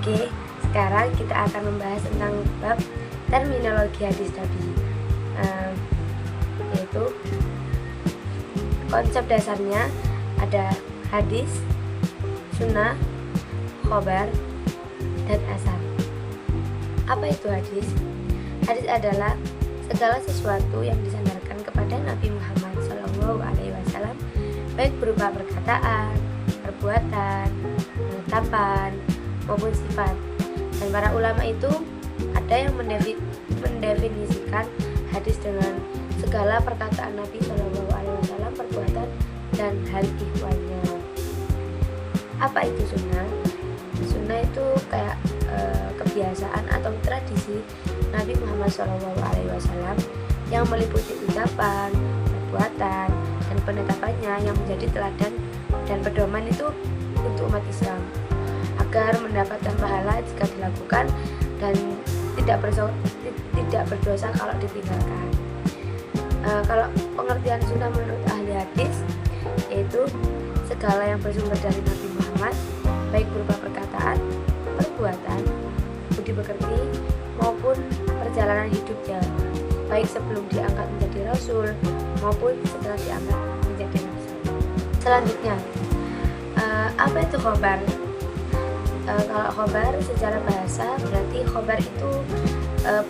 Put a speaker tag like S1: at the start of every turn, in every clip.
S1: Oke, sekarang kita akan membahas tentang bab terminologi hadis Nabi, yaitu konsep dasarnya ada hadis, sunnah, khobar, dan asar. Apa itu hadis? Hadis adalah segala sesuatu yang disandarkan kepada Nabi Muhammad SAW, baik berupa perkataan, perbuatan, penetapan, maupun sifat. Dan para ulama itu ada yang mendefinisikan hadis dengan segala perkataan Nabi SAW, perbuatan, dan hal ihwalnya. Apa itu sunnah? Sunnah itu kayak kebiasaan atau tradisi Nabi Muhammad SAW yang meliputi ucapan, perbuatan, dan penetapannya yang menjadi teladan dan pedoman itu untuk umat Islam agar mendapatkan pahala jika dilakukan dan tidak berdosa kalau ditinggalkan. Kalau pengertian sunnah menurut ahli hadis yaitu segala yang bersumber dari Nabi Muhammad, baik berupa perkataan, perbuatan, budi pekerti maupun perjalanan hidupnya, baik sebelum diangkat menjadi rasul maupun setelah diangkat menjadi rasul. Selanjutnya, apa itu khobar? Kalau khobar secara bahasa berarti khobar itu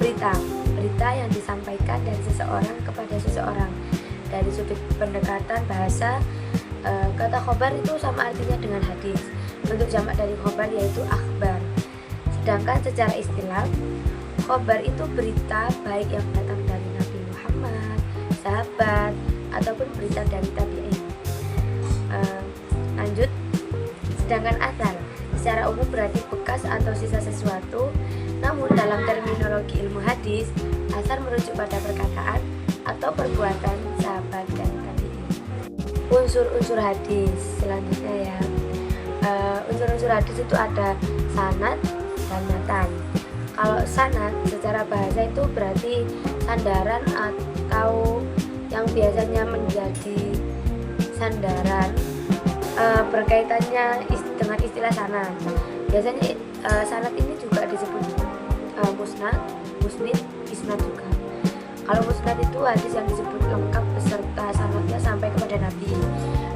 S1: berita yang disampaikan dari seseorang kepada seseorang. Dari sudut pendekatan bahasa, kata khobar itu sama artinya dengan hadis. Bentuk jamak dari khobar yaitu akhbar. Sedangkan secara istilah, khobar itu berita baik yang datang dari Nabi Muhammad, sahabat, ataupun berita dari tabi'in. Lanjut, sedangkan asar secara umum berarti bekas atau sisa sesuatu. Namun dalam terminologi ilmu hadis, asar merujuk pada perkataan atau perbuatan sahabat dan tabi'in. Unsur-unsur hadis selanjutnya ya. Unsur-unsur hadis itu ada sanad dan matan. Kalau sanad secara bahasa itu berarti sandaran atau yang biasanya menjadi sandaran berkaitannya dengan istilah sanad. Biasanya sanad ini juga disebut musnad, musnid, isnad juga. Kalau musnad itu hadis yang disebut lengkap beserta sanadnya sampai kepada Nabi.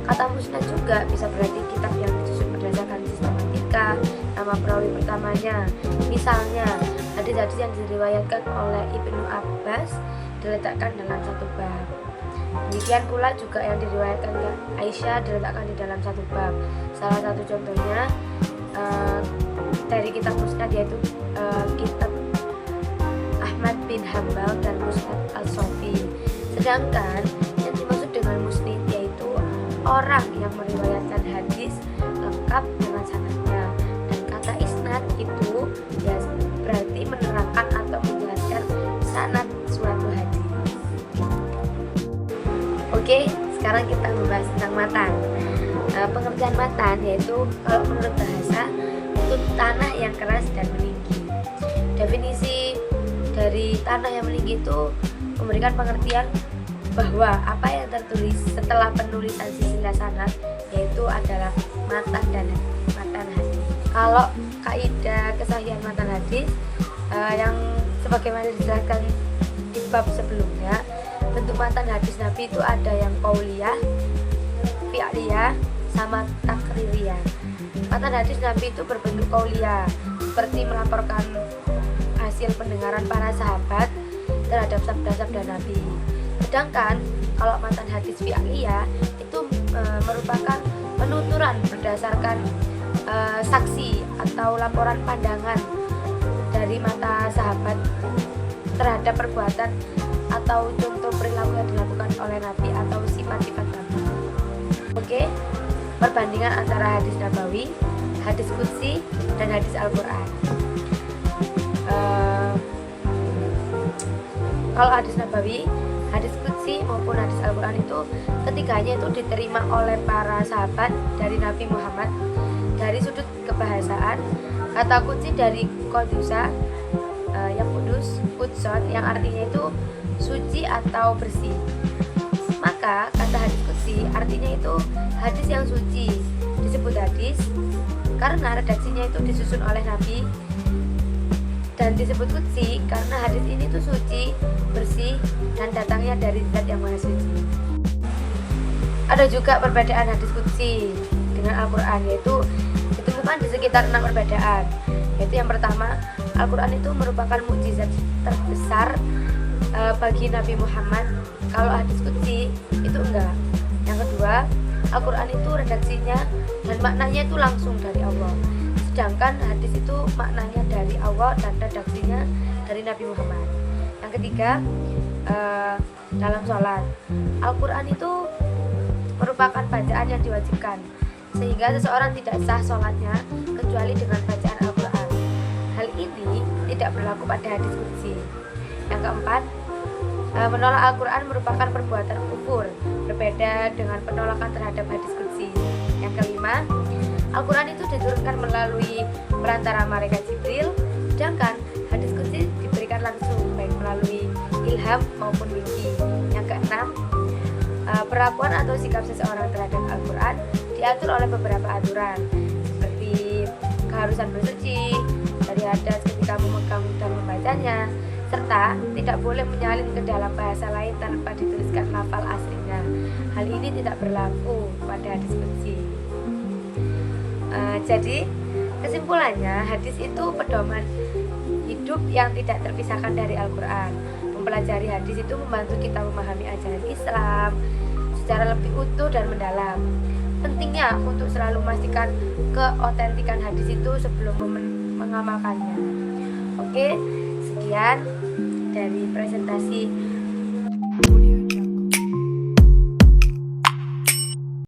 S1: Kata musnad juga bisa berarti kitab yang disusun berdasarkan sistematika, nama perawi pertamanya. Misalnya, hadis-hadis yang diriwayatkan oleh Ibnu Abbas diletakkan dalam satu bab. Demikian pula juga yang diriwayatkan Aisyah diletakkan di dalam satu bab. Salah satu contohnya dari kitab musnad yaitu kitab Ahmad bin Hambal dan Musnad al-Sofi. Sedangkan yang dimaksud dengan musnid yaitu orang yang meriwayatkan hadis lengkap dengan sanadnya. Dan kata isnad itu ya berarti menerangkan atau menjelaskan sanad suatu hadis. Oke, sekarang kita membahas tentang matan. Pengertian matan yaitu kalau menurut bahasa itu tanah yang keras dan meninggi. Definisi dari tanah yang meninggi itu memberikan pengertian bahwa apa yang tertulis setelah penulisan silsilah sanad yaitu adalah matan dan matan hadis. Kalau kaidah kesahihan matan hadis yang sebagaimana dijelaskan di bab sebelumnya, bentuk matan hadis Nabi itu ada yang qauliyah, fi'liyah, sama takririyah. Matan hadis Nabi itu berbentuk qauliyah, seperti melaporkan hasil pendengaran para sahabat terhadap sabda-sabda Nabi. Sedangkan kalau matan hadis fi'liyah itu merupakan penuturan berdasarkan saksi atau laporan pandangan dari mata sahabat terhadap perbuatan atau contoh perilaku yang dilakukan oleh Nabi atau sifat-sifat Nabi. Oke, perbandingan antara hadis nabawi, hadis qudsi, dan hadis Al-Quran. Kalau hadis nabawi, hadis qudsi maupun hadis Al-Quran itu ketiganya itu diterima oleh para sahabat dari Nabi Muhammad. Dari sudut kebahasaan, kata qudsi dari qadusa yang kudus, qudson yang artinya itu suci atau bersih. Maka kata hadis qudsi artinya itu hadis yang suci. Disebut hadis karena redaksinya itu disusun oleh Nabi dan disebut qudsi karena hadis ini tuh suci, bersih, dan datangnya dari Zat yang Maha Suci. Ada juga perbedaan hadis qudsi dengan Al-Quran, yaitu ditemukan di sekitar 6 perbedaan. Yaitu yang pertama, Al-Quran itu merupakan mukjizat terbesar bagi Nabi Muhammad. Kalau hadis qudsi itu enggak. Yang kedua, Al-Quran itu redaksinya dan maknanya itu langsung dari Allah, sedangkan hadis itu maknanya dari Allah dan redaksinya dari Nabi Muhammad. Yang ketiga, dalam sholat, Al-Quran itu merupakan bacaan yang diwajibkan, sehingga seseorang tidak sah sholatnya kecuali dengan bacaan Al-Quran. Hal ini tidak berlaku pada hadis qudsi. Yang keempat, menolak Al-Quran merupakan perbuatan kufur, berbeda dengan penolakan terhadap hadis qudsi. Yang kelima, Al-Quran itu diturunkan melalui perantara malaikat Jibril, sedangkan hadis qudsi diberikan langsung baik melalui ilham maupun mimpi. Yang keenam, perlakuan atau sikap seseorang terhadap Al-Quran diatur oleh beberapa aturan, seperti keharusan bersuci dari hadas ketika memegang dan membacanya, serta tidak boleh menyalin ke dalam bahasa lain tanpa dituliskan lafal aslinya. Hal ini tidak berlaku pada hadis qudsi. Jadi kesimpulannya, hadis itu pedoman hidup yang tidak terpisahkan dari Al-Quran. Mempelajari hadis itu membantu kita memahami ajaran Islam secara lebih utuh dan mendalam. Pentingnya untuk selalu memastikan keotentikan hadis itu sebelum mengamalkannya. Oke, sekian dari presentasi